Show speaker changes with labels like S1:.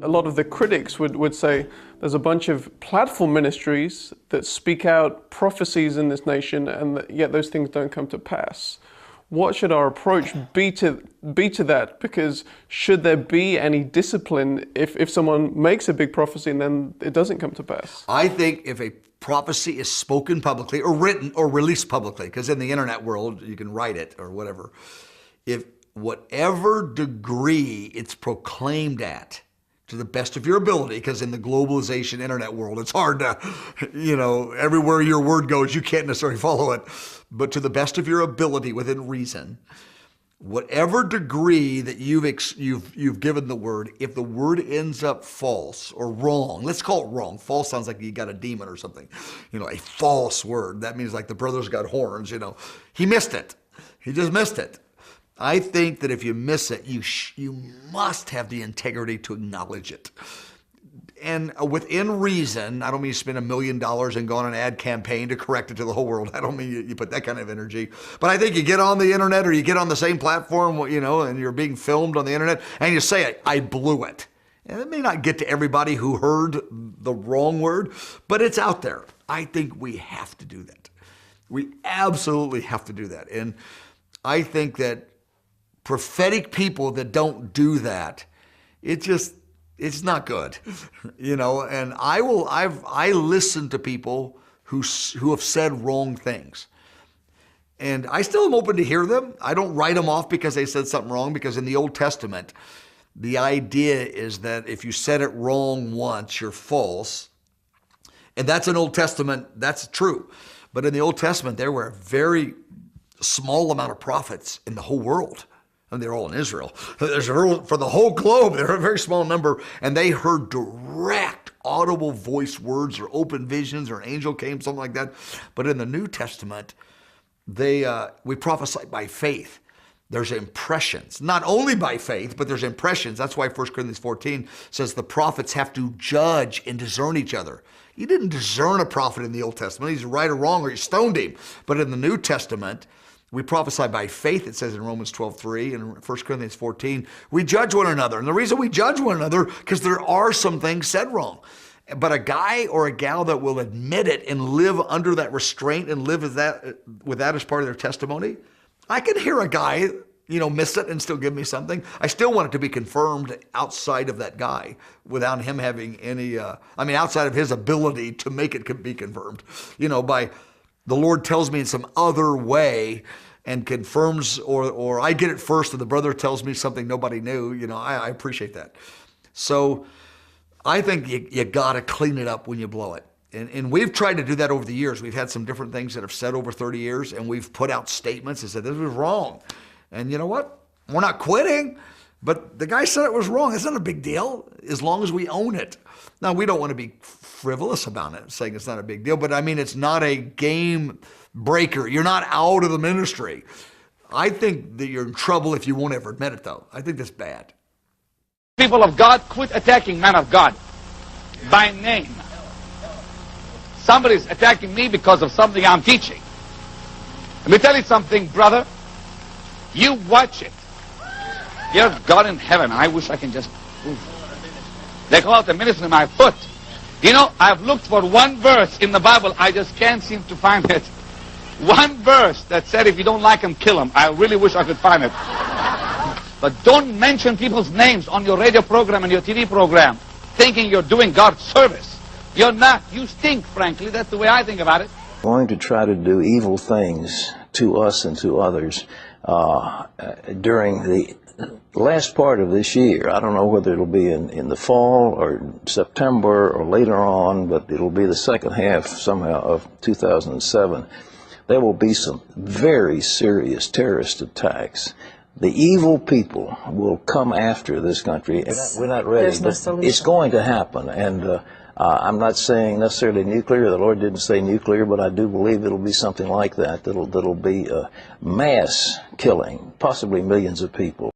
S1: a lot of the critics would say there's a bunch of platform ministries that speak out prophecies in this nation, and yet those things don't come to pass. What should our approach be to that? Because should there be any discipline if someone makes a big prophecy and then it doesn't come to pass?
S2: I think if a prophecy is spoken publicly or written or released publicly, because in the internet world you can write it or whatever, if whatever degree it's proclaimed at, to the best of your ability, because in the globalization internet world, it's hard to, everywhere your word goes, you can't necessarily follow it. But to the best of your ability, within reason, whatever degree that you've given the word, if the word ends up false or wrong, let's call it wrong. False sounds like you got a demon or something. A false word. That means like the brother's got horns, He missed it. He just missed it. I think that if you miss it, you must have the integrity to acknowledge it. And within reason, I don't mean you spend $1 million and go on an ad campaign to correct it to the whole world. I don't mean you put that kind of energy. But I think you get on the internet or you get on the same platform, and you're being filmed on the internet, and you say, I blew it. And it may not get to everybody who heard the wrong word, but it's out there. I think we have to do that. We absolutely have to do that. And I think that prophetic people that don't do that, it's not good, and I listen to people who have said wrong things, and I still am open to hear them. I don't write them off because they said something wrong, because in the Old Testament, the idea is that if you said it wrong once, you're false. And that's an Old Testament, that's true. But in the Old Testament, there were a very small amount of prophets in the whole world. And they're all in Israel. For the whole globe, they're a very small number, and they heard direct, audible voice words or open visions, or an angel came, something like that. But in the New Testament, we prophesy by faith. There's impressions, not only by faith, but there's impressions. That's why 1 Corinthians 14 says the prophets have to judge and discern each other. You didn't discern a prophet in the Old Testament. He's right or wrong, or you stoned him. But in the New Testament, we prophesy by faith, it says in Romans 12:3 and 1 Corinthians 14. We judge one another. And the reason we judge one another, because there are some things said wrong. But a guy or a gal that will admit it and live under that restraint and live with that as part of their testimony, I can hear a guy, miss it and still give me something. I still want it to be confirmed outside of that guy without him having any, outside of his ability to make it be confirmed, by the Lord tells me in some other way and confirms, or I get it first and the brother tells me something nobody knew, I appreciate that. So I think you got to clean it up when you blow it. And we've tried to do that over the years. We've had some different things that have said over 30 years, and we've put out statements and said, this was wrong. And you know what? We're not quitting, but the guy said it was wrong. It's not a big deal as long as we own it. Now, we don't want to be frivolous about it, saying it's not a big deal, but it's not a game breaker. You're not out of the ministry. I think that you're in trouble if you won't ever admit it, though. I think that's bad.
S3: People of God, quit attacking men of God by name. Somebody's attacking me because of something I'm teaching. Let me tell you something, brother. You watch it. Dear God in heaven, I wish I can just... They call it the ministry of my foot. I've looked for one verse in the Bible. I just can't seem to find it. One verse that said if you don't like him, kill him. I really wish I could find it. But don't mention people's names on your radio program and your TV program thinking you're doing God's service. You're not. You stink, frankly. That's the way I think about it.
S4: Going to try to do evil things to us and to others during the last part of this year. I don't know whether it'll be in the fall or September or later on, but it'll be the second half somehow of 2007. There will be some very serious terrorist attacks. The evil people will come after this country. We're not ready, but it's going to happen. And I'm not saying necessarily nuclear. The Lord didn't say nuclear, but I do believe it'll be something like that. That'll be mass killing, possibly millions of people.